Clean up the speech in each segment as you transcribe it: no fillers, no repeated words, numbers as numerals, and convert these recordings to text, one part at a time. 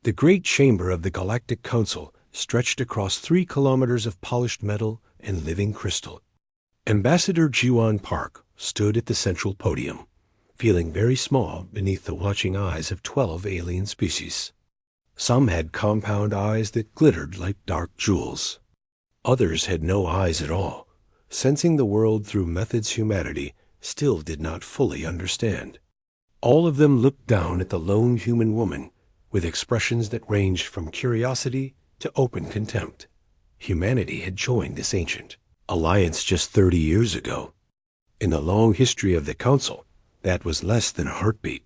The great chamber of the Galactic Council stretched across 3 kilometers of polished metal and living crystal. Ambassador Jiwan Park stood at the central podium, feeling very small beneath the watching eyes of 12 alien species. Some had compound eyes that glittered like dark jewels. Others had no eyes at all, sensing the world through methods humanity still did not fully understand. All of them looked down at the lone human woman with expressions that ranged from curiosity to open contempt. Humanity had joined this ancient alliance just 30 years ago. In the long history of the Council, that was less than a heartbeat.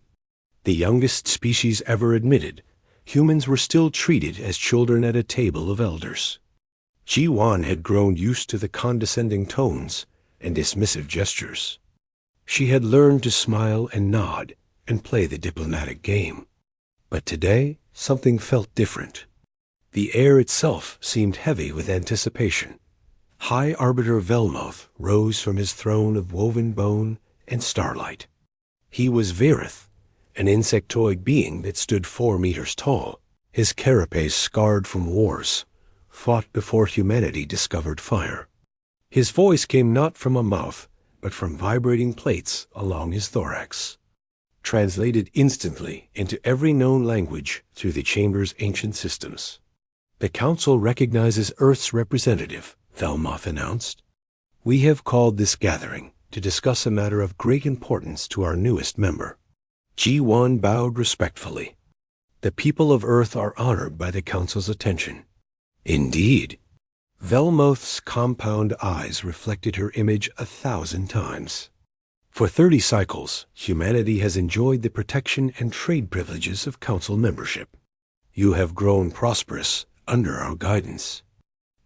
The youngest species ever admitted, humans were still treated as children at a table of elders. Ji-Wan had grown used to the condescending tones and dismissive gestures. She had learned to smile and nod and play the diplomatic game. But today, something felt different. The air itself seemed heavy with anticipation. High Arbiter Velmoth rose from his throne of woven bone and starlight. He was Verith, an insectoid being that stood 4 meters tall, his carapace scarred from wars, fought before humanity discovered fire. His voice came not from a mouth, but from vibrating plates along his thorax, translated instantly into every known language through the chamber's ancient systems. "The Council recognizes Earth's representative," Velmoth announced. "We have called this gathering to discuss a matter of great importance to our newest member." Ji-Wan bowed respectfully. "The people of Earth are honored by the Council's attention." "Indeed." Velmoth's compound eyes reflected her image 1,000 times. "For 30 cycles, humanity has enjoyed the protection and trade privileges of Council membership. You have grown prosperous under our guidance.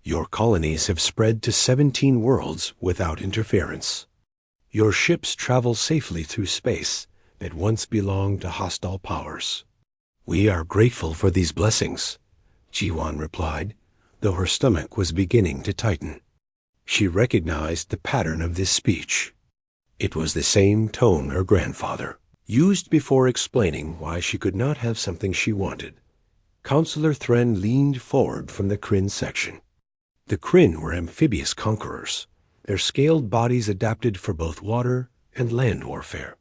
Your colonies have spread to 17 worlds without interference. Your ships travel safely through space that once belonged to hostile powers." "We are grateful for these blessings," Ji-Wan replied, though her stomach was beginning to tighten. She recognized the pattern of this speech. It was the same tone her grandfather used before explaining why she could not have something she wanted. Counselor Thren leaned forward from the Kryn section. The Kryn were amphibious conquerors, their scaled bodies adapted for both water and land warfare.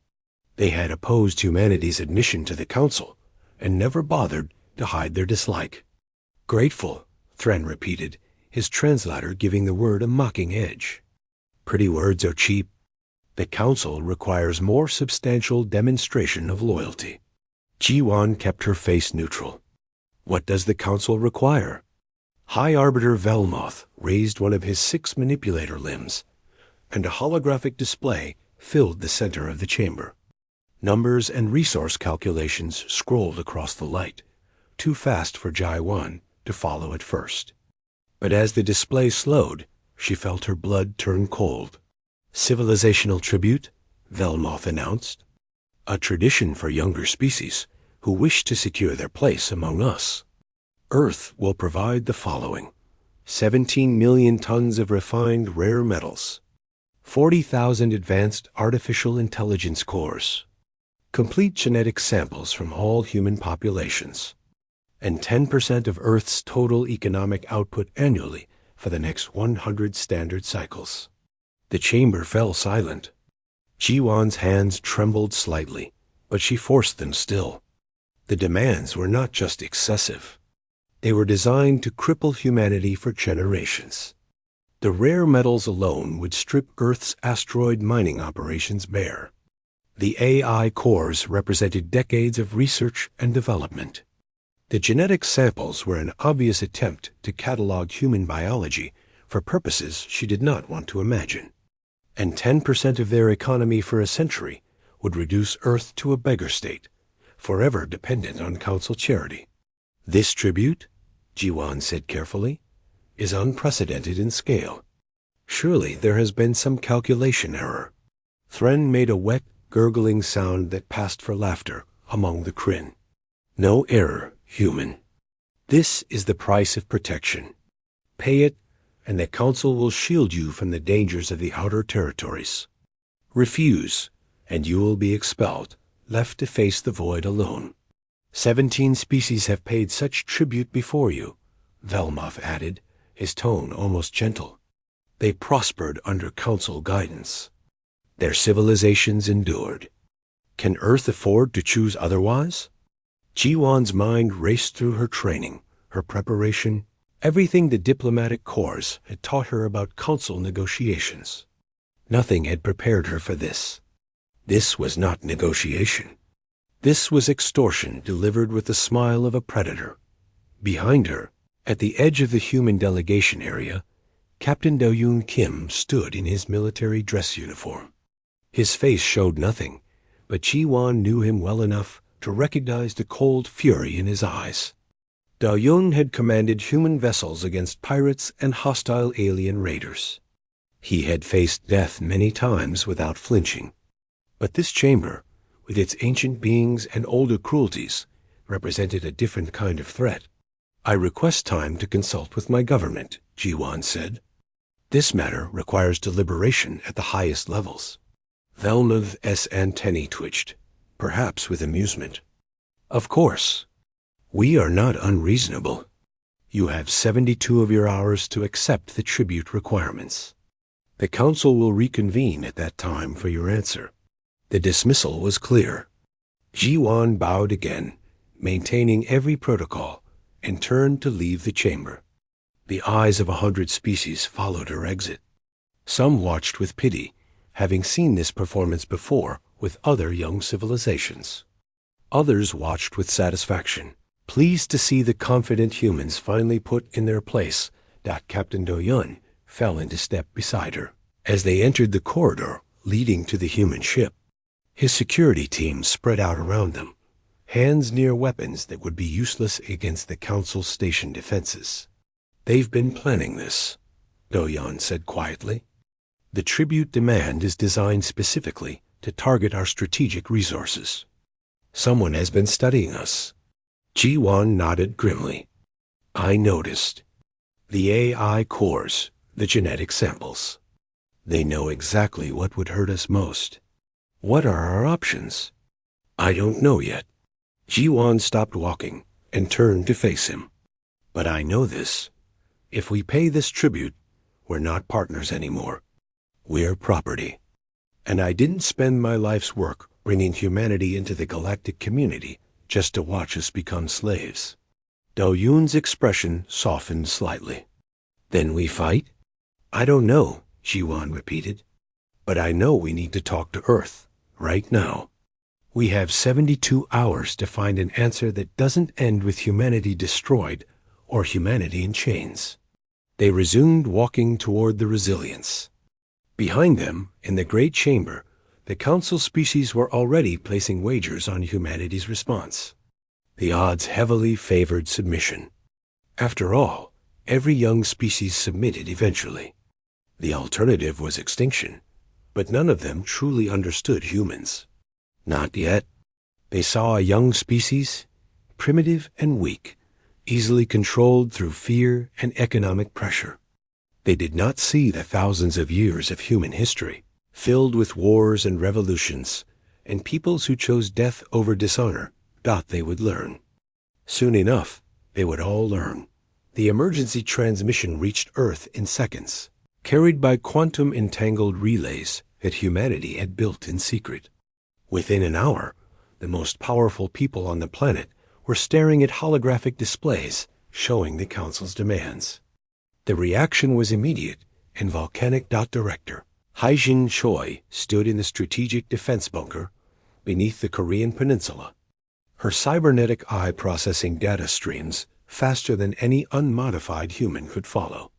They had opposed humanity's admission to the Council and never bothered to hide their dislike. "Grateful," Thren repeated, his translator giving the word a mocking edge. "Pretty words are cheap. The Council requires more substantial demonstration of loyalty." Ji-Wan kept her face neutral. "What does the Council require?" High Arbiter Velmoth raised one of his 6 manipulator limbs, and a holographic display filled the center of the chamber. Numbers and resource calculations scrolled across the light, too fast for Ji-Wan to follow at first. But as the display slowed, she felt her blood turn cold. "Civilizational tribute," Velmoth announced. "A tradition for younger species who wish to secure their place among us. Earth will provide the following: 17 million tons of refined rare metals, 40,000 advanced artificial intelligence cores, complete genetic samples from all human populations, and 10% of Earth's total economic output annually for the next 100 standard cycles." The chamber fell silent. Ji-Wan's hands trembled slightly, but she forced them still. The demands were not just excessive. They were designed to cripple humanity for generations. The rare metals alone would strip Earth's asteroid mining operations bare. The AI cores represented decades of research and development. The genetic samples were an obvious attempt to catalog human biology for purposes she did not want to imagine. And 10% of their economy for a century would reduce Earth to a beggar state, forever dependent on Council charity. "This tribute," Ji-Wan said carefully, "is unprecedented in scale. Surely there has been some calculation error." Thren made a wet, gurgling sound that passed for laughter among the Kryn. "No error, human. This is the price of protection. Pay it, and the Council will shield you from the dangers of the outer territories. Refuse, and you will be expelled, left to face the void alone. 17 species have paid such tribute before you, Velmoth added, his tone almost gentle. They prospered under council guidance. Their civilizations endured. Can Earth afford to choose otherwise? Jiwan's mind raced through her training, her preparation, everything the diplomatic corps had taught her about council negotiations. Nothing had prepared her for this. This was not negotiation. This was extortion delivered with the smile of a predator. Behind her, at the edge of the human delegation area, Captain Do-Yoon Kim stood in his military dress uniform. His face showed nothing, but Ji-won knew him well enough to recognize the cold fury in his eyes. Do-Yoon had commanded human vessels against pirates and hostile alien raiders. He had faced death many times without flinching. But this chamber, with its ancient beings and older cruelties, represented a different kind of threat. I request time to consult with my government, Ji-won said. This matter requires deliberation at the highest levels. Velmoth's antennae twitched, perhaps with amusement. Of course. We are not unreasonable. You have 72 of your hours to accept the tribute requirements. The council will reconvene at that time for your answer. The dismissal was clear. Ji-won bowed again, maintaining every protocol, and turned to leave the chamber. The eyes of 100 species followed her exit. Some watched with pity, having seen this performance before with other young civilizations. Others watched with satisfaction, pleased to see the confident humans finally put in their place. Captain Do-Yoon fell into step beside her as they entered the corridor leading to the human ship. His security team spread out around them, hands near weapons that would be useless against the Council station defenses. They've been planning this, Do-Yoon said quietly. The tribute demand is designed specifically to target our strategic resources. Someone has been studying us. Ji-won nodded grimly. I noticed. The AI cores, the genetic samples. They know exactly what would hurt us most. What are our options? I don't know yet. Ji-won stopped walking and turned to face him. But I know this. If we pay this tribute, we're not partners anymore. We're property. And I didn't spend my life's work bringing humanity into the galactic community just to watch us become slaves. Do-Yoon's expression softened slightly. Then we fight? I don't know, Ji-won repeated. But I know we need to talk to Earth, right now. We have 72 hours to find an answer that doesn't end with humanity destroyed or humanity in chains. They resumed walking toward the Resilience. Behind them, in the great chamber, the council species were already placing wagers on humanity's response. The odds heavily favored submission. After all, every young species submitted eventually. The alternative was extinction, but none of them truly understood humans. Not yet. They saw a young species, primitive and weak, easily controlled through fear and economic pressure. They did not see the thousands of years of human history, filled with wars and revolutions, and peoples who chose death over dishonor thought they would learn. Soon enough, they would all learn. The emergency transmission reached Earth in seconds, carried by quantum-entangled relays that humanity had built in secret. Within an hour, the most powerful people on the planet were staring at holographic displays showing the Council's demands. The reaction was immediate, and Volcanic Director Haijin Choi stood in the strategic defense bunker beneath the Korean peninsula, her cybernetic eye processing data streams faster than any unmodified human could follow.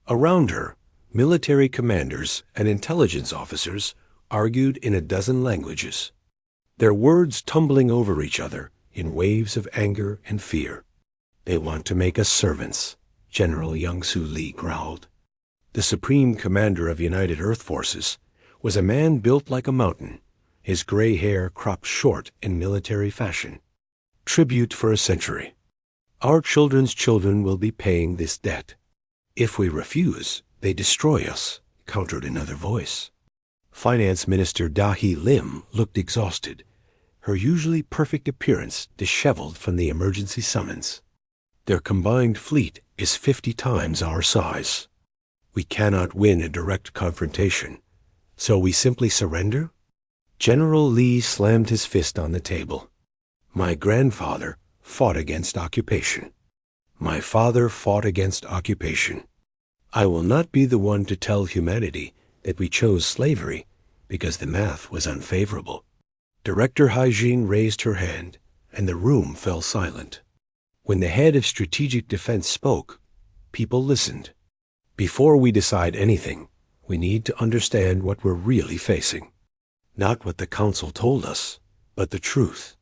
Around her, military commanders and intelligence officers argued in a dozen languages, their words tumbling over each other in waves of anger and fear. They want to make us servants, General Young-Soo Lee growled. The Supreme Commander of United Earth Forces was a man built like a mountain, his gray hair cropped short in military fashion. Tribute for a century. Our children's children will be paying this debt. If we refuse, they destroy us, countered another voice. Finance Minister Da-hee Lim looked exhausted, her usually perfect appearance disheveled from the emergency summons. Their combined fleet is 50 times our size. We cannot win a direct confrontation, so we simply surrender? General Lee slammed his fist on the table. My grandfather fought against occupation. My father fought against occupation. I will not be the one to tell humanity that we chose slavery because the math was unfavorable. Director Haijin raised her hand, and the room fell silent. When the head of strategic defense spoke, people listened. Before we decide anything, we need to understand what we're really facing. Not what the Council told us, but the truth.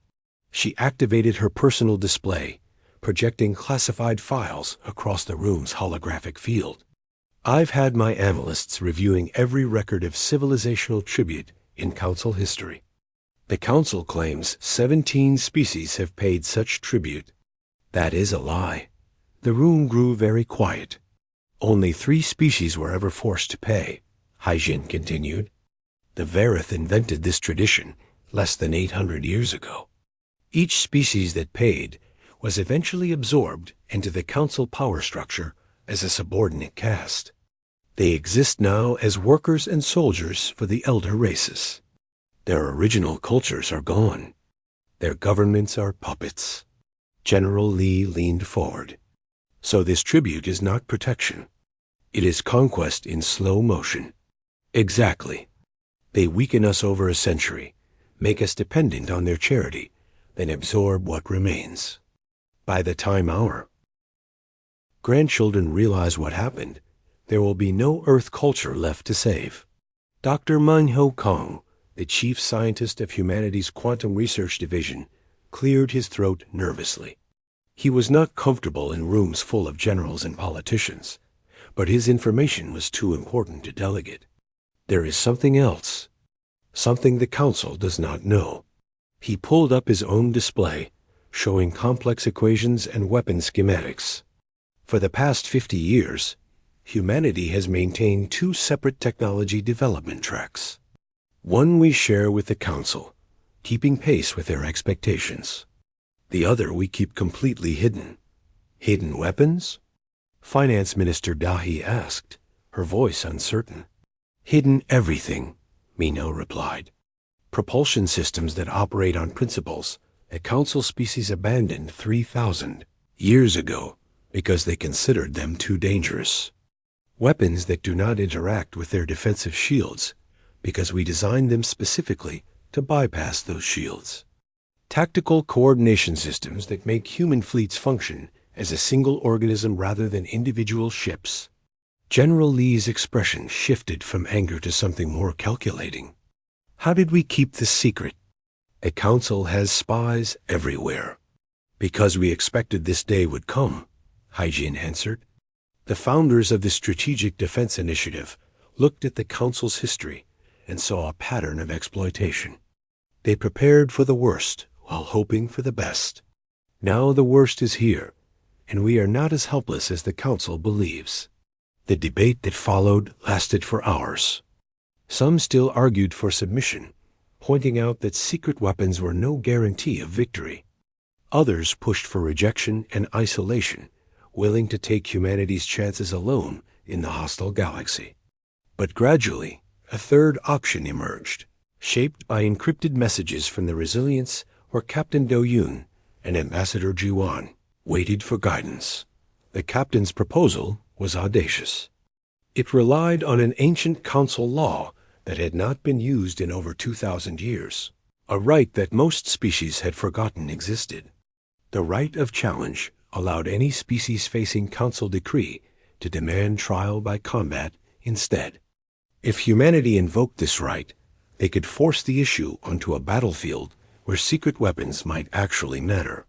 She activated her personal display, projecting classified files across the room's holographic field. I've had my analysts reviewing every record of civilizational tribute in Council history. The Council claims 17 species have paid such tribute. That is a lie. The room grew very quiet. Only 3 species were ever forced to pay, Haijin continued. The Verith invented this tradition less than 800 years ago. Each species that paid was eventually absorbed into the Council power structure as a subordinate caste. They exist now as workers and soldiers for the elder races. Their original cultures are gone. Their governments are puppets. General Lee leaned forward. So this tribute is not protection. It is conquest in slow motion. Exactly. They weaken us over a century, make us dependent on their charity, then absorb what remains. By the time our grandchildren realize what happened, there will be no Earth culture left to save. Dr. Manho Kong, the chief scientist of humanity's Quantum Research Division, cleared his throat nervously. He was not comfortable in rooms full of generals and politicians, but his information was too important to delegate. There is something else, something the Council does not know. He pulled up his own display, showing complex equations and weapon schematics. For the past 50 years, humanity has maintained 2 separate technology development tracks. One we share with the Council, keeping pace with their expectations. The other we keep completely hidden. Hidden weapons? Finance Minister Dahi asked, her voice uncertain. Hidden everything, Mino replied. Propulsion systems that operate on principles a Council species abandoned 3,000 years ago because they considered them too dangerous. Weapons that do not interact with their defensive shields because we designed them specifically to bypass those shields. Tactical coordination systems that make human fleets function as a single organism rather than individual ships. General Lee's expression shifted from anger to something more calculating. How did we keep this secret? A Council has spies everywhere. Because we expected this day would come, Haijin answered. The founders of the Strategic Defense Initiative looked at the Council's history and saw a pattern of exploitation. They prepared for the worst while hoping for the best. Now the worst is here, and we are not as helpless as the Council believes. The debate that followed lasted for hours. Some still argued for submission, pointing out that secret weapons were no guarantee of victory. Others pushed for rejection and isolation, willing to take humanity's chances alone in the hostile galaxy. But gradually, a third option emerged, shaped by encrypted messages from the Resilience where Captain Do-Yoon and Ambassador Jiwan waited for guidance. The captain's proposal was audacious. It relied on an ancient Council law that had not been used in over 2,000 years, a right that most species had forgotten existed. The right of challenge allowed any species facing Council decree to demand trial by combat instead. If humanity invoked this right, they could force the issue onto a battlefield where secret weapons might actually matter.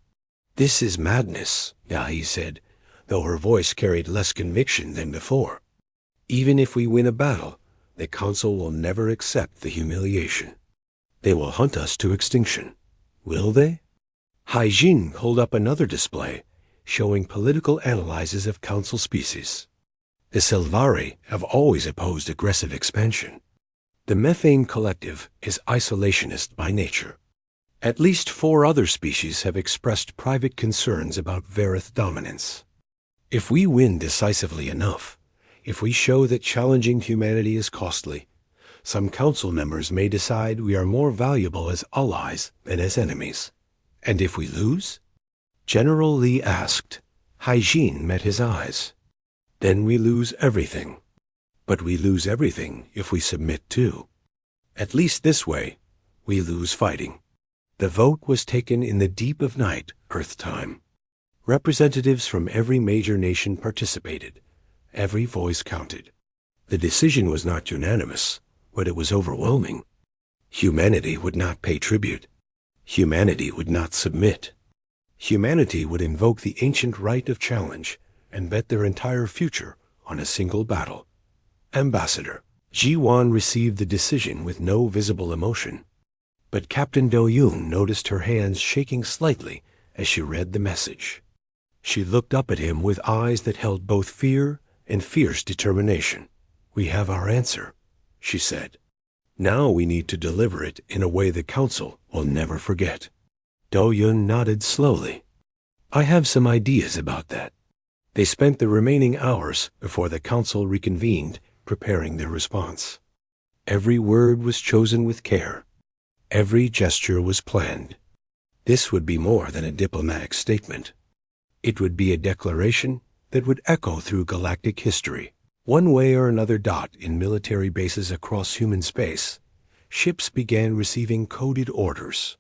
This is madness, Yahi said, though her voice carried less conviction than before. Even if we win a battle, the Council will never accept the humiliation. They will hunt us to extinction. Will they? Haijin held up another display, showing political analyses of Council species. The Silvari have always opposed aggressive expansion. The Methane Collective is isolationist by nature. At least 4 other species have expressed private concerns about Verith dominance. If we win decisively enough, if we show that challenging humanity is costly, some council members may decide we are more valuable as allies than as enemies. And if we lose? General Li asked. Hygiene met his eyes. Then we lose everything. But we lose everything if we submit too. At least this way, we lose fighting. The vote was taken in the deep of night, Earth time. Representatives from every major nation participated. Every voice counted. The decision was not unanimous, but it was overwhelming. Humanity would not pay tribute. Humanity would not submit. Humanity would invoke the ancient right of challenge and bet their entire future on a single battle. Ambassador Ji-Wan received the decision with no visible emotion. But Captain Do-Yoon noticed her hands shaking slightly as she read the message. She looked up at him with eyes that held both fear and fierce determination. "We have our answer," she said. "Now we need to deliver it in a way the Council will never forget." Do-Yoon nodded slowly. "I have some ideas about that." They spent the remaining hours before the Council reconvened, preparing their response. Every word was chosen with care. Every gesture was planned. This would be more than a diplomatic statement. It would be a declaration that would echo through galactic history. One way or another dot in military bases across human space, ships began receiving coded orders.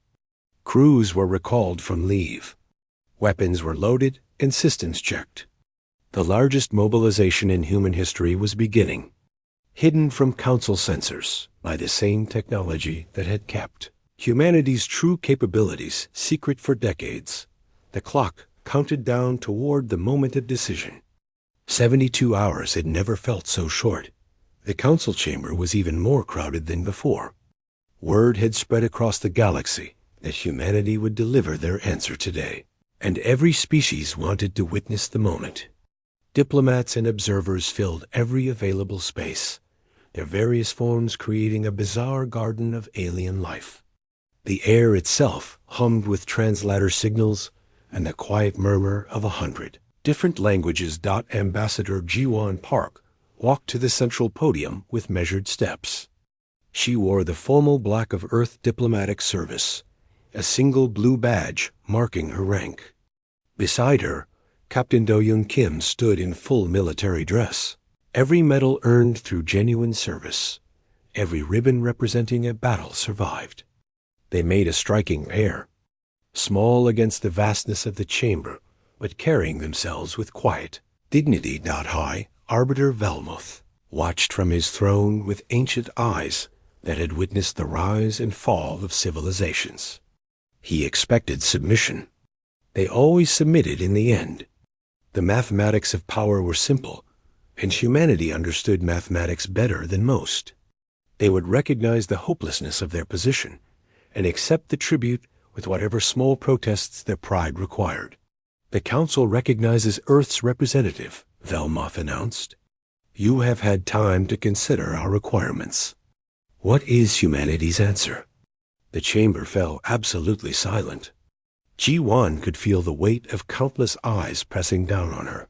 Crews were recalled from leave. Weapons were loaded and systems checked. The largest mobilization in human history was beginning, hidden from Council sensors by the same technology that had kept humanity's true capabilities secret for decades. The clock counted down toward the moment of decision. 72 hours had never felt so short. The Council chamber was even more crowded than before. Word had spread across the galaxy that humanity would deliver their answer today, and every species wanted to witness the moment. Diplomats and observers filled every available space, their various forms creating a bizarre garden of alien life. The air itself hummed with translator signals and the quiet murmur of 100 different languages. Ambassador Ji-Wan Park walked to the central podium with measured steps. She wore the formal black of Earth diplomatic service, a single blue badge marking her rank. Beside her, Captain Do-Yoon Kim stood in full military dress. Every medal earned through genuine service, every ribbon representing a battle survived. They made a striking pair, small against the vastness of the chamber, but carrying themselves with quiet dignity. High Arbiter Velmuth watched from his throne with ancient eyes that had witnessed the rise and fall of civilizations. He expected submission. They always submitted in the end. The mathematics of power were simple, and humanity understood mathematics better than most. They would recognize the hopelessness of their position and accept the tribute with whatever small protests their pride required. "The Council recognizes Earth's representative," Velmuth announced. "You have had time to consider our requirements. What is humanity's answer?" The chamber fell absolutely silent. Ji-Wan could feel the weight of countless eyes pressing down on her.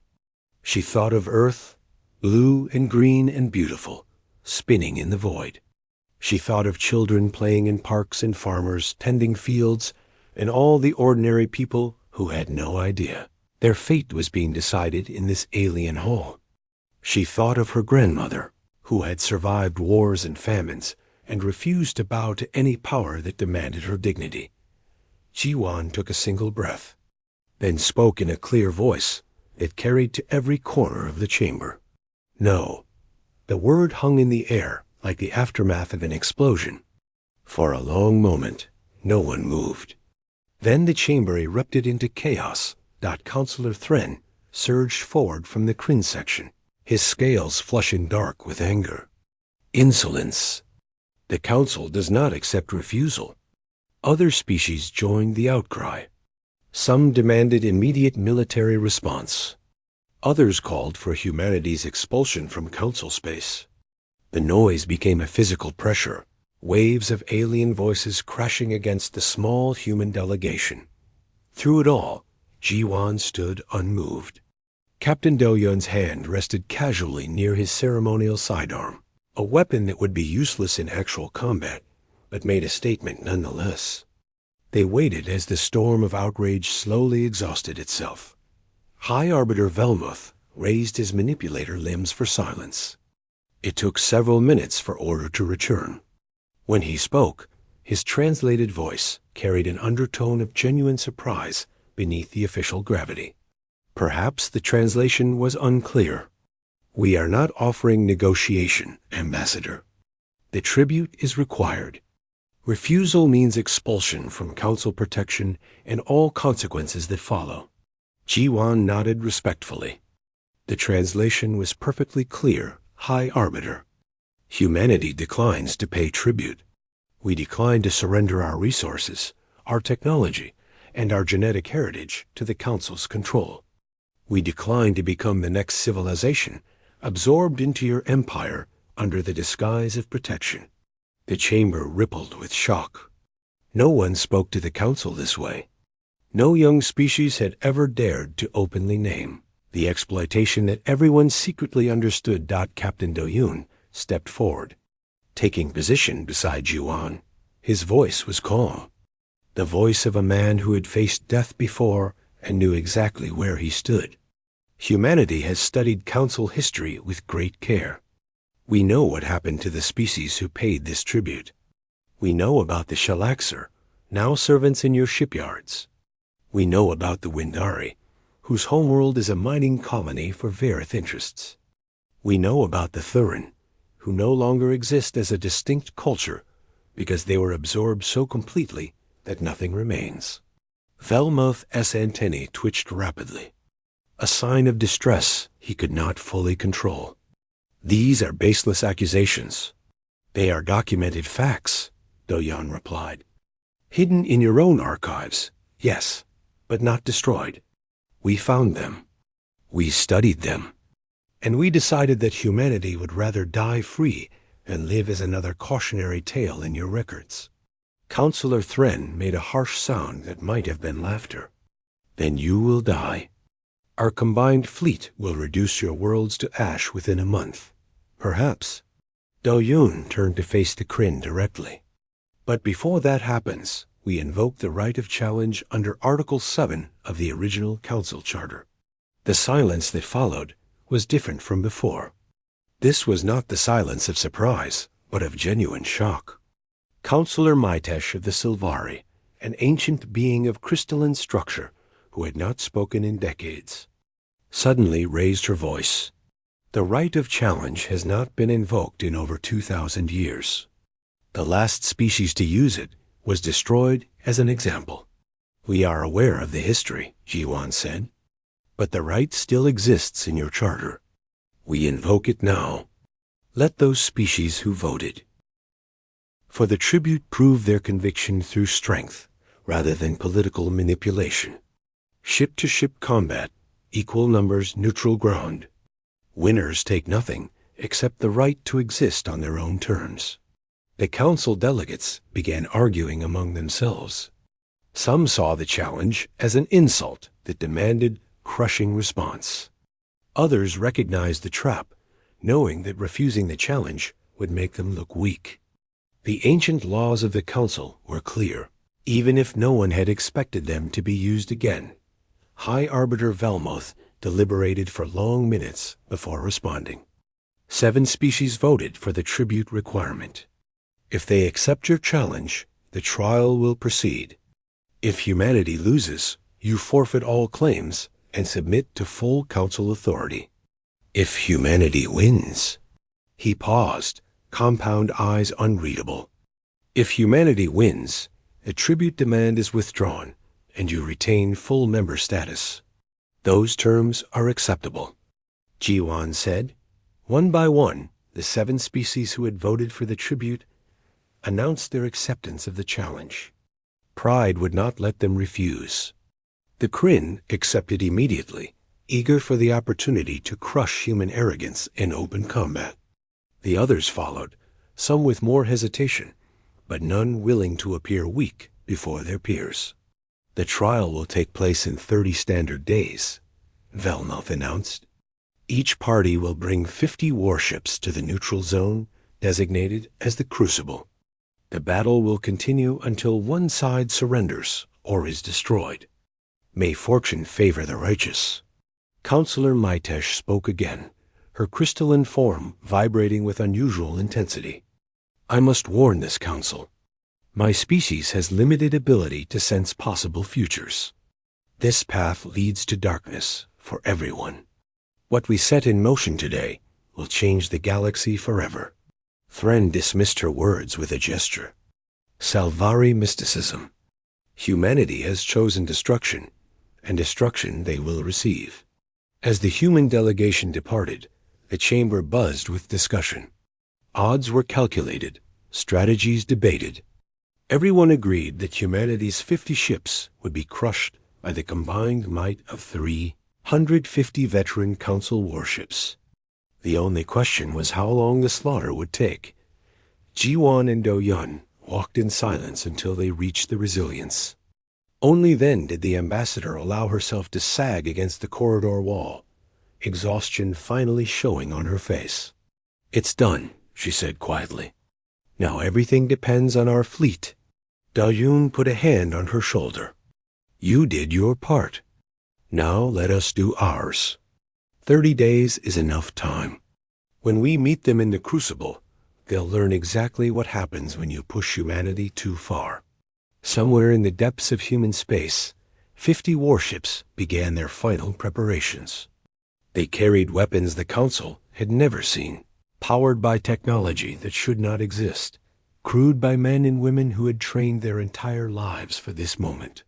She thought of Earth, blue and green and beautiful, spinning in the void. She thought of children playing in parks and farmers tending fields and all the ordinary people who had no idea their fate was being decided in this alien hall. She thought of her grandmother, who had survived wars and famines and refused to bow to any power that demanded her dignity. Ji-Wan took a single breath, then spoke in a clear voice that carried to every corner of the chamber. "No." The word hung in the air like the aftermath of an explosion. For a long moment, no one moved. Then the chamber erupted into chaos. Counselor Thren surged forward from the Kryn section, his scales flushing dark with anger. "Insolence! The Council does not accept refusal." Other species joined the outcry. Some demanded immediate military response. Others called for humanity's expulsion from Council space. The noise became a physical pressure, waves of alien voices crashing against the small human delegation. Through it all, Ji-Wan stood unmoved. Captain Do-Yun's hand rested casually near his ceremonial sidearm, a weapon that would be useless in actual combat, but made a statement nonetheless. They waited as the storm of outrage slowly exhausted itself. High Arbiter Velmuth raised his manipulator limbs for silence. It took several minutes for order to return. When he spoke, his translated voice carried an undertone of genuine surprise beneath the official gravity. Perhaps the translation was unclear. "We are not offering negotiation, Ambassador. The tribute is required. Refusal means expulsion from Council protection and all consequences that follow." Ji-Wan nodded respectfully. The translation was perfectly clear, High Arbiter. Humanity declines to pay tribute. We decline to surrender our resources, our technology, and our genetic heritage to the Council's control. We decline to become the next civilization, absorbed into your empire under the disguise of protection. The chamber rippled with shock. No one spoke to the Council this way. No young species had ever dared to openly name the exploitation that everyone secretly understood. Captain Do-Yun stepped forward. Taking position beside Ji-Wan, his voice was calm. The voice of a man who had faced death before and knew exactly where he stood. Humanity has studied Council history with great care. We know what happened to the species who paid this tribute. We know about the Shalaxer, now servants in your shipyards. We know about the Windari, whose homeworld is a mining colony for Verith interests. We know about the Thurin, who no longer exist as a distinct culture because they were absorbed so completely that nothing remains. Velmuth's antennae twitched rapidly, a sign of distress he could not fully control. "These are baseless accusations. They are documented facts," Do-Yun replied. "Hidden in your own archives, yes, but not destroyed. We found them. We studied them. And we decided that humanity would rather die free than live as another cautionary tale in your records." Counselor Thren made a harsh sound that might have been laughter. "Then you will die. Our combined fleet will reduce your worlds to ash within a month. Perhaps." Do-Yun turned to face the Kryn directly. "But before that happens, we invoke the right of challenge under Article 7 of the original Council Charter." The silence that followed was different from before. This was not the silence of surprise, but of genuine shock. Counselor Maitesh of the Sylvari, an ancient being of crystalline structure who had not spoken in decades, suddenly raised her voice. "The right of challenge has not been invoked in over 2,000 years. The last species to use it was destroyed as an example." "We are aware of the history," Ji-Wan said, "but the right still exists in your charter. We invoke it now. Let those species who voted for the tribute prove their conviction through strength rather than political manipulation. Ship-to-ship combat, equal numbers, neutral ground. Winners take nothing except the right to exist on their own terms." The Council delegates began arguing among themselves. Some saw the challenge as an insult that demanded crushing response. Others recognized the trap, knowing that refusing the challenge would make them look weak. The ancient laws of the Council were clear, even if no one had expected them to be used again. High Arbiter Velmuth deliberated for long minutes before responding. 7 species voted for the tribute requirement. If they accept your challenge, the trial will proceed. If humanity loses, you forfeit all claims and submit to full Council authority. If humanity wins—" He paused, compound eyes unreadable. "If humanity wins, the tribute demand is withdrawn, and you retain full member status. Those terms are acceptable." Ji-Wan said. One by one, the 7 species who had voted for the tribute announced their acceptance of the challenge. Pride would not let them refuse. The Kryn accepted immediately, eager for the opportunity to crush human arrogance in open combat. The others followed, some with more hesitation, but none willing to appear weak before their peers. The trial will take place in 30 standard days, Velnoth announced. Each party will bring 50 warships to the neutral zone, designated as the Crucible. The battle will continue until one side surrenders or is destroyed. May fortune favor the righteous. Counselor Maitesh spoke again, her crystalline form vibrating with unusual intensity. I must warn this council. My species has limited ability to sense possible futures. This path leads to darkness for everyone. What we set in motion today will change the galaxy forever. Thren dismissed her words with a gesture. Salvari mysticism. Humanity has chosen destruction, and destruction they will receive. As the human delegation departed, the chamber buzzed with discussion. Odds were calculated, strategies debated. Everyone agreed that humanity's 50 ships would be crushed by the combined might of 350 veteran Council warships. The only question was how long the slaughter would take. Jiwan and Do-Yun walked in silence until they reached the Resilience. Only then did the ambassador allow herself to sag against the corridor wall, exhaustion finally showing on her face. It's done, she said quietly. Now everything depends on our fleet. Do-Yun put a hand on her shoulder. You did your part. Now let us do ours. 30 days is enough time. When we meet them in the Crucible, they'll learn exactly what happens when you push humanity too far. Somewhere in the depths of human space, 50 warships began their final preparations. They carried weapons the Council had never seen, powered by technology that should not exist, crewed by men and women who had trained their entire lives for this moment.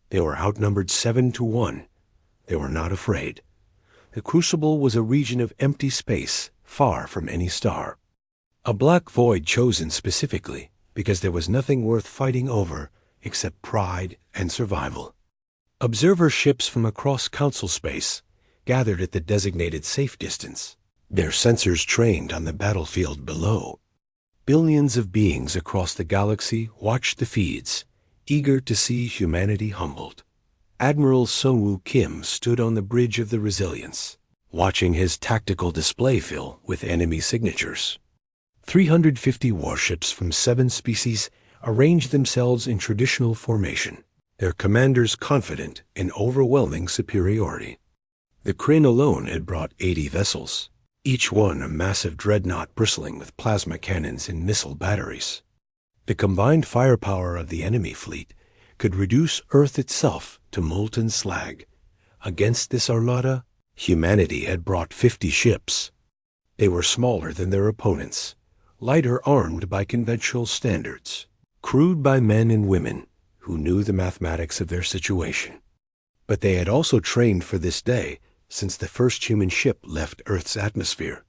They were outnumbered 7 to 1. They were not afraid. The Crucible was a region of empty space, far from any star. A black void chosen specifically because there was nothing worth fighting over except pride and survival. Observer ships from across Council space gathered at the designated safe distance, their sensors trained on the battlefield below. Billions of beings across the galaxy watched the feeds, eager to see humanity humbled. Admiral Sungwoo Kim stood on the bridge of the Resilience, watching his tactical display fill with enemy signatures. 350 warships from 7 species arranged themselves in traditional formation, their commanders confident in overwhelming superiority. The Kryn alone had brought 80 vessels, each one a massive dreadnought bristling with plasma cannons and missile batteries. The combined firepower of the enemy fleet could reduce Earth itself to molten slag. Against this armada, humanity had brought 50 ships. They were smaller than their opponents, lighter armed by conventional standards, crewed by men and women who knew the mathematics of their situation. But they had also trained for this day since the first human ship left Earth's atmosphere.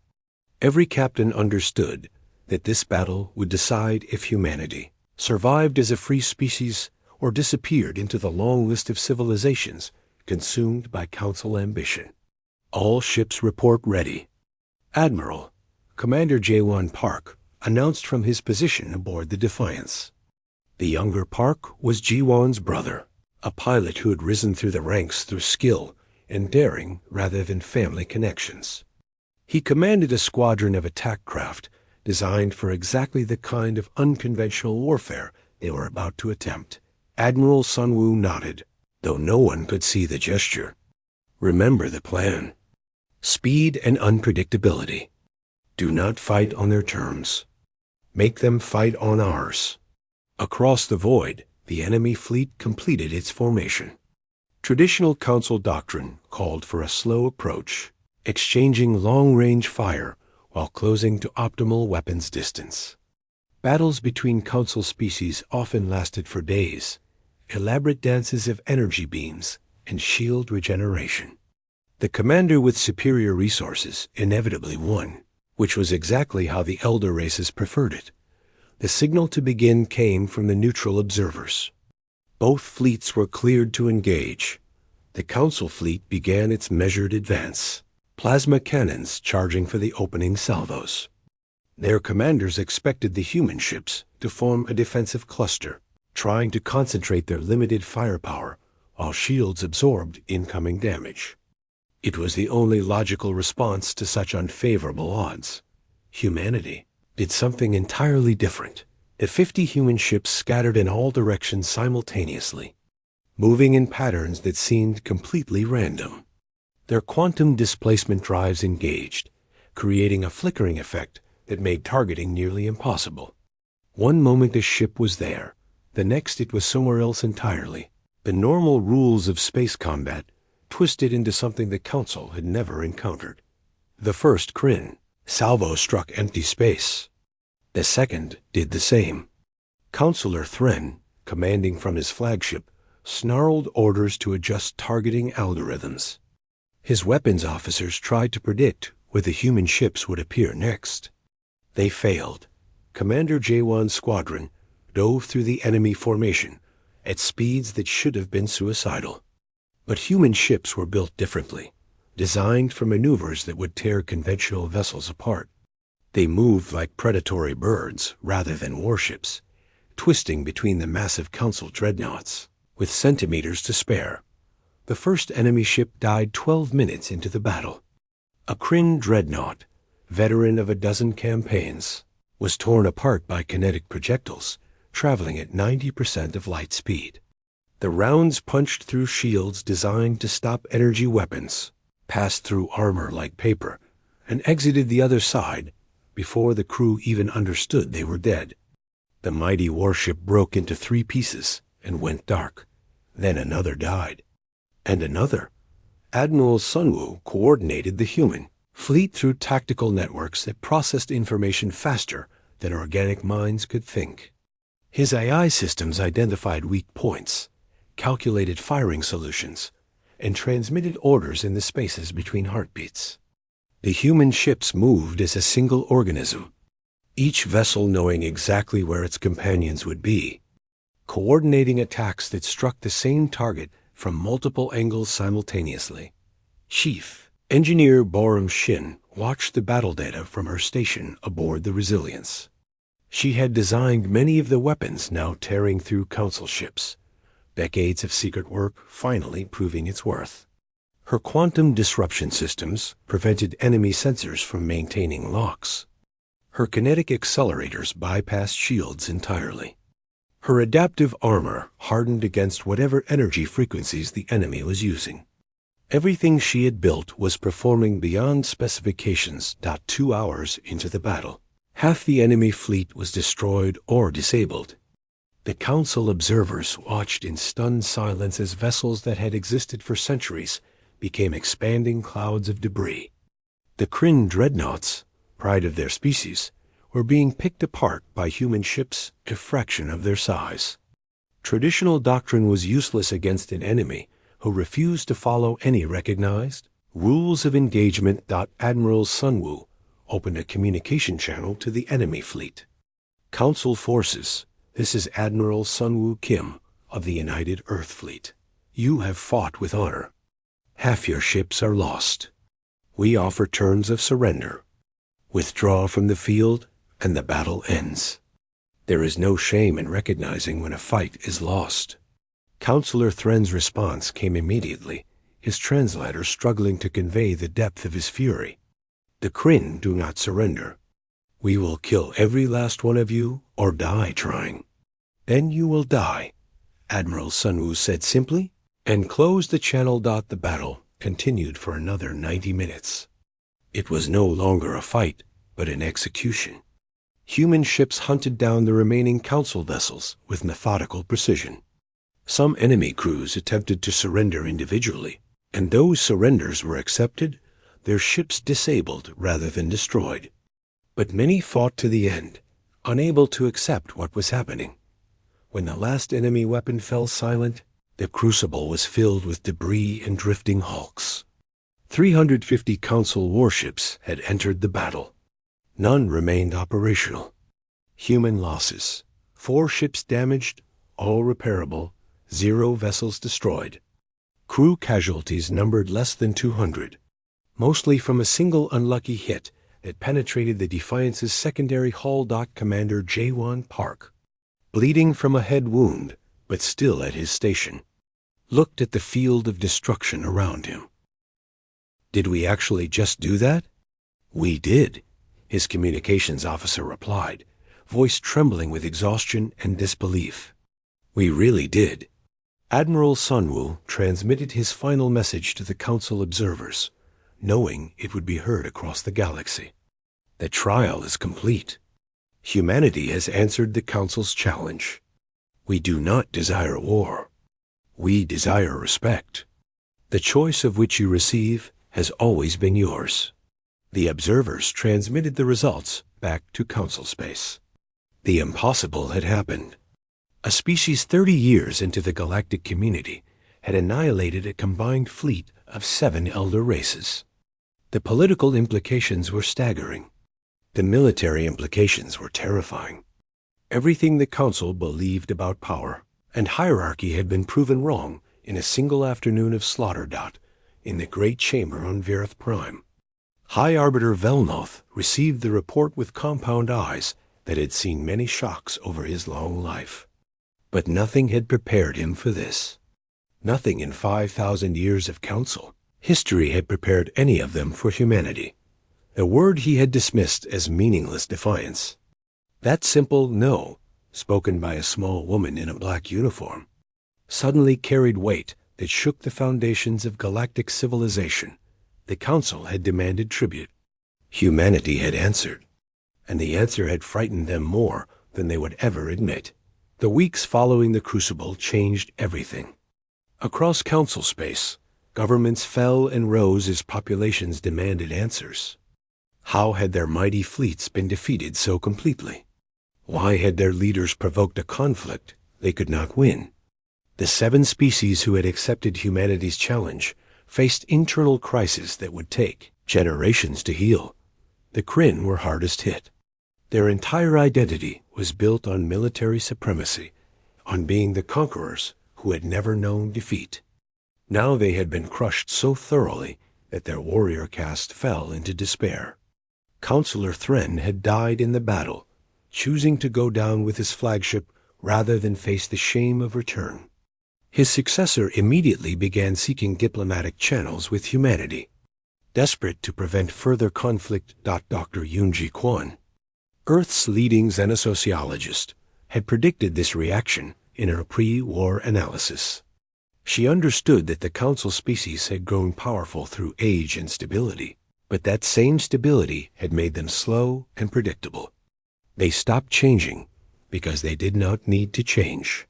Every captain understood that this battle would decide if humanity survived as a free species or disappeared into the long list of civilizations consumed by Council ambition. All ships report ready. Admiral, Commander Jaewon Park, announced from his position aboard the Defiance. The younger Park was Jiwon's brother, a pilot who had risen through the ranks through skill and daring rather than family connections. He commanded a squadron of attack craft designed for exactly the kind of unconventional warfare they were about to attempt. Admiral Sunwoo nodded, though no one could see the gesture. Remember the plan. Speed and unpredictability. Do not fight on their terms. Make them fight on ours. Across the void, the enemy fleet completed its formation. Traditional Council doctrine called for a slow approach, exchanging long-range fire while closing to optimal weapons distance. Battles between Council species often lasted for days, elaborate dances of energy beams and shield regeneration. The commander with superior resources inevitably won, which was exactly how the elder races preferred it. The signal to begin came from the neutral observers. Both fleets were cleared to engage. The Council fleet began its measured advance, plasma cannons charging for the opening salvos. Their commanders expected the human ships to form a defensive cluster, trying to concentrate their limited firepower while shields absorbed incoming damage. It was the only logical response to such unfavorable odds. Humanity did something entirely different. The 50 human ships scattered in all directions simultaneously, moving in patterns that seemed completely random. Their quantum displacement drives engaged, creating a flickering effect that made targeting nearly impossible. One moment a ship was there, the next it was somewhere else entirely. The normal rules of space combat twisted into something the Council had never encountered. The first Kryn salvo struck empty space. The second did the same. Counselor Thren, commanding from his flagship, snarled orders to adjust targeting algorithms. His weapons officers tried to predict where the human ships would appear next. They failed. Commander J1's squadron dove through the enemy formation at speeds that should have been suicidal. But human ships were built differently, designed for maneuvers that would tear conventional vessels apart. They moved like predatory birds rather than warships, twisting between the massive Council dreadnoughts, with centimeters to spare. The first enemy ship died 12 minutes into the battle. A Kryn dreadnought, veteran of a dozen campaigns, was torn apart by kinetic projectiles, traveling at 90% of light speed. The rounds punched through shields designed to stop energy weapons, passed through armor like paper, and exited the other side before the crew even understood they were dead. The mighty warship broke into 3 pieces and went dark. Then another died. And another. Admiral Sunwoo coordinated the human fleet through tactical networks that processed information faster than organic minds could think. His AI systems identified weak points, calculated firing solutions, and transmitted orders in the spaces between heartbeats. The human ships moved as a single organism, each vessel knowing exactly where its companions would be, coordinating attacks that struck the same target from multiple angles simultaneously. Chief Engineer Borum Shin watched the battle data from her station aboard the Resilience. She had designed many of the weapons now tearing through Council ships, decades of secret work finally proving its worth. Her quantum disruption systems prevented enemy sensors from maintaining locks. Her kinetic accelerators bypassed shields entirely. Her adaptive armor hardened against whatever energy frequencies the enemy was using. Everything she had built was performing beyond specifications. 2 hours into the battle, half the enemy fleet was destroyed or disabled. The Council observers watched in stunned silence as vessels that had existed for centuries became expanding clouds of debris. The Kryn dreadnoughts, pride of their species, were being picked apart by human ships a fraction of their size. Traditional doctrine was useless against an enemy who refused to follow any recognized rules of engagement. Admiral Sunwoo opened a communication channel to the enemy fleet. Council forces, this is Admiral Sunwoo Kim of the United Earth Fleet. You have fought with honor. Half your ships are lost. We offer terms of surrender. Withdraw from the field, and the battle ends. There is no shame in recognizing when a fight is lost. Counselor Thren's response came immediately, his translator struggling to convey the depth of his fury. The Kryn do not surrender. We will kill every last one of you, or die trying. Then you will die, Admiral Sunwoo said simply, and closed the channel. The battle continued for another 90 minutes. It was no longer a fight, but an execution. Human ships hunted down the remaining Council vessels with methodical precision. Some enemy crews attempted to surrender individually, and those surrenders were accepted, their ships disabled rather than destroyed. But many fought to the end, unable to accept what was happening. When the last enemy weapon fell silent, the crucible was filled with debris and drifting hulks. 350 Council warships had entered the battle. None remained operational. Human losses: 4 ships damaged, all repairable, 0 vessels destroyed. Crew casualties numbered less than 200, mostly from a single unlucky hit that penetrated the Defiance's secondary hull. Commander J1 Park, bleeding from a head wound, but still at his station, looked at the field of destruction around him. "Did we actually just do that?" "We did," his communications officer replied, voice trembling with exhaustion and disbelief. "We really did." Admiral Sunwoo transmitted his final message to the Council observers, knowing it would be heard across the galaxy. "The trial is complete. Humanity has answered the Council's challenge. We do not desire war. We desire respect. The choice of which you receive has always been yours." The observers transmitted the results back to Council space. The impossible had happened. A species 30 years into the galactic community had annihilated a combined fleet of 7 elder races. The political implications were staggering. The military implications were terrifying. Everything the Council believed about power and hierarchy had been proven wrong in a single afternoon of slaughter. In the Great Chamber on Virith Prime, High Arbiter Velnoth received the report with compound eyes that had seen many shocks over his long life. But nothing had prepared him for this. Nothing in 5,000 years of Council history had prepared any of them for humanity. The word he had dismissed as meaningless defiance, that simple no, spoken by a small woman in a black uniform, suddenly carried weight that shook the foundations of galactic civilization. The Council had demanded tribute. Humanity had answered, and the answer had frightened them more than they would ever admit. The weeks following the Crucible changed everything. Across Council space, governments fell and rose as populations demanded answers. How had their mighty fleets been defeated so completely? Why had their leaders provoked a conflict they could not win? The 7 species who had accepted humanity's challenge faced internal crises that would take generations to heal. The Kryn were hardest hit. Their entire identity was built on military supremacy, on being the conquerors who had never known defeat. Now they had been crushed so thoroughly that their warrior caste fell into despair. Counselor Thren had died in the battle, choosing to go down with his flagship rather than face the shame of return. His successor immediately began seeking diplomatic channels with humanity. Desperate to prevent further conflict, Dr. Yoonji Kwon, Earth's leading xenosociologist, had predicted this reaction in her pre-war analysis. She understood that the Council species had grown powerful through age and stability, but that same stability had made them slow and predictable. They stopped changing because they did not need to change.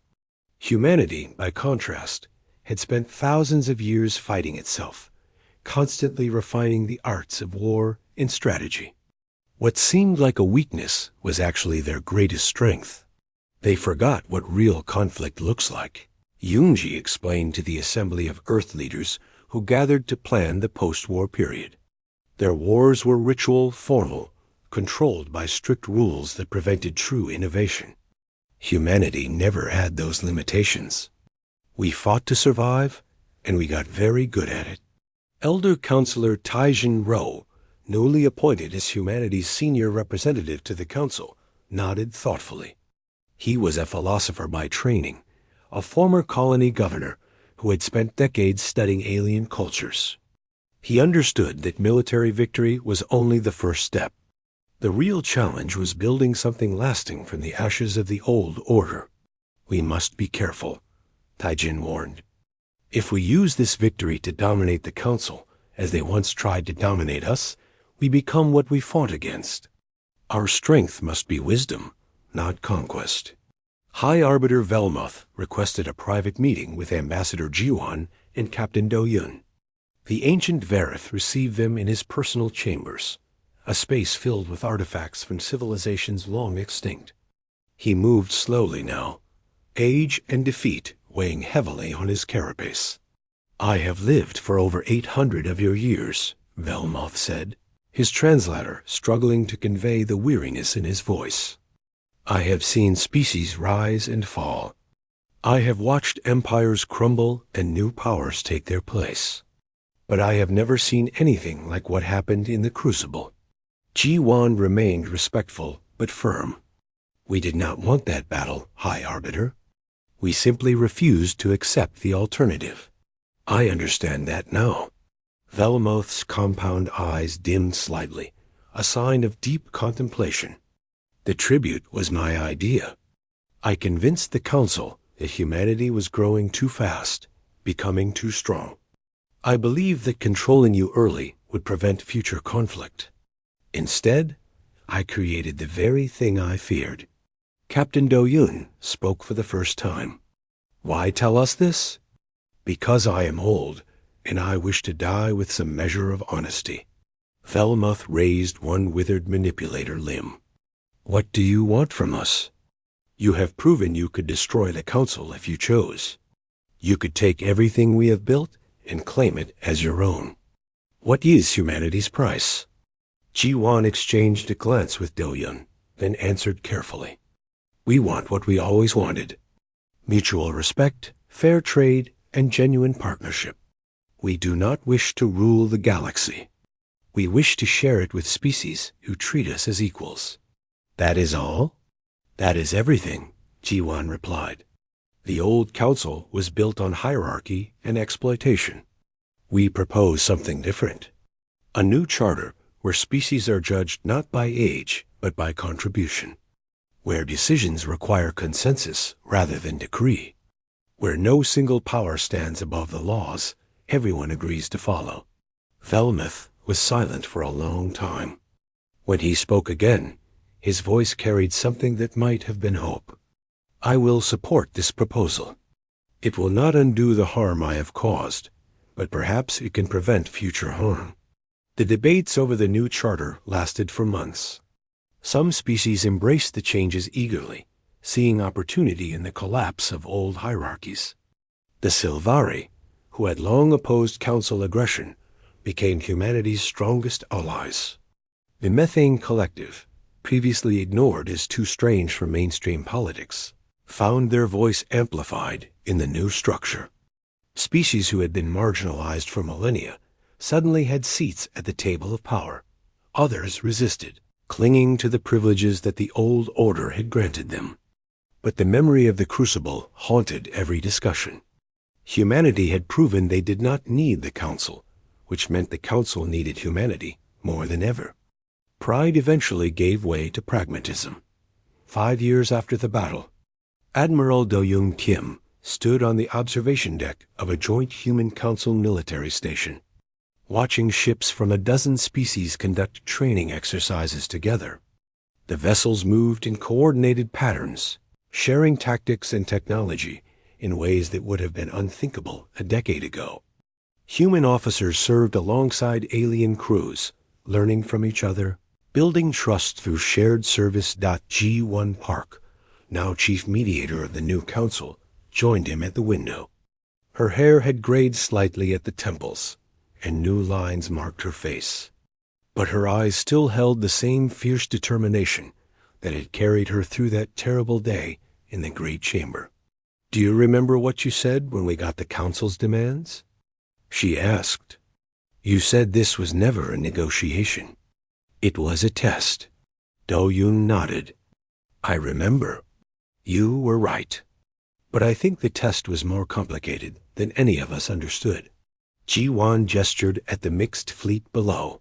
Humanity, by contrast, had spent thousands of years fighting itself, constantly refining the arts of war and strategy. What seemed like a weakness was actually their greatest strength. They forgot what real conflict looks like. Yoonji explained to the assembly of Earth leaders who gathered to plan the post-war period. Their wars were ritual, formal, controlled by strict rules that prevented true innovation. Humanity never had those limitations. We fought to survive, and we got very good at it. Elder Counselor Taijin Ro, newly appointed as humanity's senior representative to the Council, nodded thoughtfully. He was a philosopher by training, a former colony governor who had spent decades studying alien cultures. He understood that military victory was only the first step. The real challenge was building something lasting from the ashes of the old order. "We must be careful," Taijin warned. "If we use this victory to dominate the Council, as they once tried to dominate us, we become what we fought against. Our strength must be wisdom, not conquest." High Arbiter Velmoth requested a private meeting with Ambassador Jiwan and Captain Do-Yun. The ancient Verith received them in his personal chambers, a space filled with artifacts from civilizations long extinct. He moved slowly now, age and defeat weighing heavily on his carapace. "I have lived for over 800 of your years," Velmoth said, his translator struggling to convey the weariness in his voice. "I have seen species rise and fall. I have watched empires crumble and new powers take their place. But I have never seen anything like what happened in the Crucible. Ji-Wan remained respectful but firm. We did not want that battle, High Arbiter. We simply refused to accept the alternative. I understand that now. Velmoth's compound eyes dimmed slightly, a sign of deep contemplation. The tribute was my idea. I convinced the Council that humanity was growing too fast, becoming too strong. I believed that controlling you early would prevent future conflict. Instead, I created the very thing I feared. Captain Do-Yun spoke for the first time. Why tell us this? Because I am old, and I wish to die with some measure of honesty. Velmoth raised one withered manipulator limb. What do you want from us? You have proven you could destroy the Council if you chose. You could take everything we have built and claim it as your own. What is humanity's price? Ji-Wan exchanged a glance with Do-Yun, then answered carefully. We want what we always wanted. Mutual respect, fair trade, and genuine partnership. We do not wish to rule the galaxy. We wish to share it with species who treat us as equals. That is all? That is everything, Ji-Wan replied. The old Council was built on hierarchy and exploitation. We propose something different. A new charter where species are judged not by age, but by contribution. Where decisions require consensus rather than decree. Where no single power stands above the laws everyone agrees to follow. Velmoth was silent for a long time. When he spoke again, his voice carried something that might have been hope. I will support this proposal. It will not undo the harm I have caused, but perhaps it can prevent future harm. The debates over the new charter lasted for months. Some species embraced the changes eagerly, seeing opportunity in the collapse of old hierarchies. The Silvari, who had long opposed Council aggression, became humanity's strongest allies. The Methane Collective, previously ignored as too strange for mainstream politics, found their voice amplified in the new structure. Species who had been marginalized for millennia suddenly had seats at the table of power. Others resisted, clinging to the privileges that the old order had granted them. But the memory of the Crucible haunted every discussion. Humanity had proven they did not need the Council, which meant the Council needed humanity more than ever. Pride eventually gave way to pragmatism. 5 years after the battle, Admiral Do-Young Kim stood on the observation deck of a joint Human Council military station, watching ships from a dozen species conduct training exercises together. The vessels moved in coordinated patterns, sharing tactics and technology in ways that would have been unthinkable a decade ago. Human officers served alongside alien crews, learning from each other, building trust through shared service. G1 Park, now chief mediator of the new council, joined him at the window. Her hair had grayed slightly at the temples, and new lines marked her face. But her eyes still held the same fierce determination that had carried her through that terrible day in the Great Chamber. Do you remember what you said when we got the council's demands? She asked. You said this was never a negotiation. It was a test. Do-Yoon nodded. I remember. You were right. But I think the test was more complicated than any of us understood. Ji-Wan gestured at the mixed fleet below.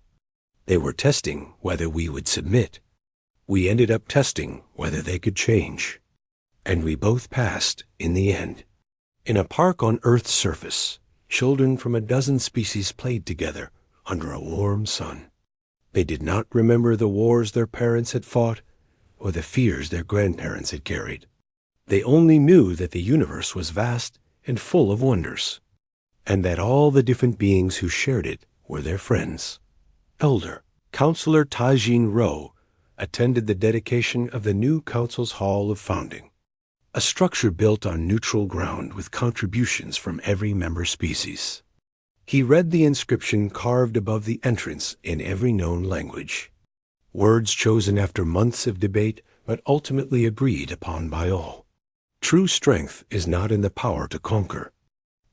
They were testing whether we would submit. We ended up testing whether they could change. And we both passed in the end. In a park on Earth's surface, children from a dozen species played together under a warm sun. They did not remember the wars their parents had fought or the fears their grandparents had carried. They only knew that the universe was vast and full of wonders, and that all the different beings who shared it were their friends. Elder Counselor Taijin Ro attended the dedication of the new council's Hall of Founding, a structure built on neutral ground with contributions from every member species. He read the inscription carved above the entrance in every known language, words chosen after months of debate but ultimately agreed upon by all. True strength is not in the power to conquer,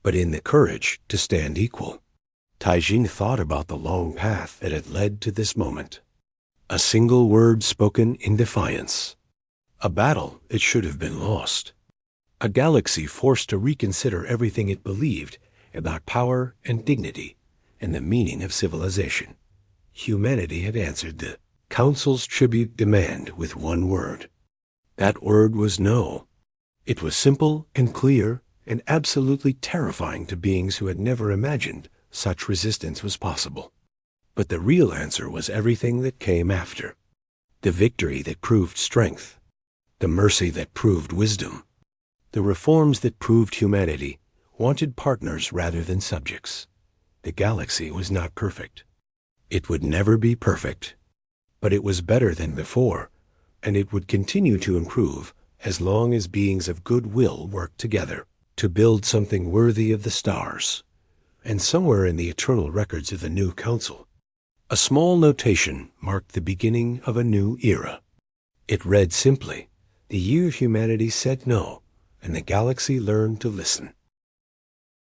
but in the courage to stand equal. Taijin thought about the long path that had led to this moment. A single word spoken in defiance. A battle it should have been lost. A galaxy forced to reconsider everything it believed about power and dignity and the meaning of civilization. Humanity had answered the Council's tribute demand with one word. That word was no. It was simple and clear and absolutely terrifying to beings who had never imagined such resistance was possible. But the real answer was everything that came after. The victory that proved strength. The mercy that proved wisdom. The reforms that proved humanity wanted partners rather than subjects. The galaxy was not perfect. It would never be perfect. But it was better than before, and it would continue to improve as long as beings of goodwill worked together to build something worthy of the stars. And somewhere in the eternal records of the new council, a small notation marked the beginning of a new era. It read simply, "The year humanity said no, and the galaxy learned to listen."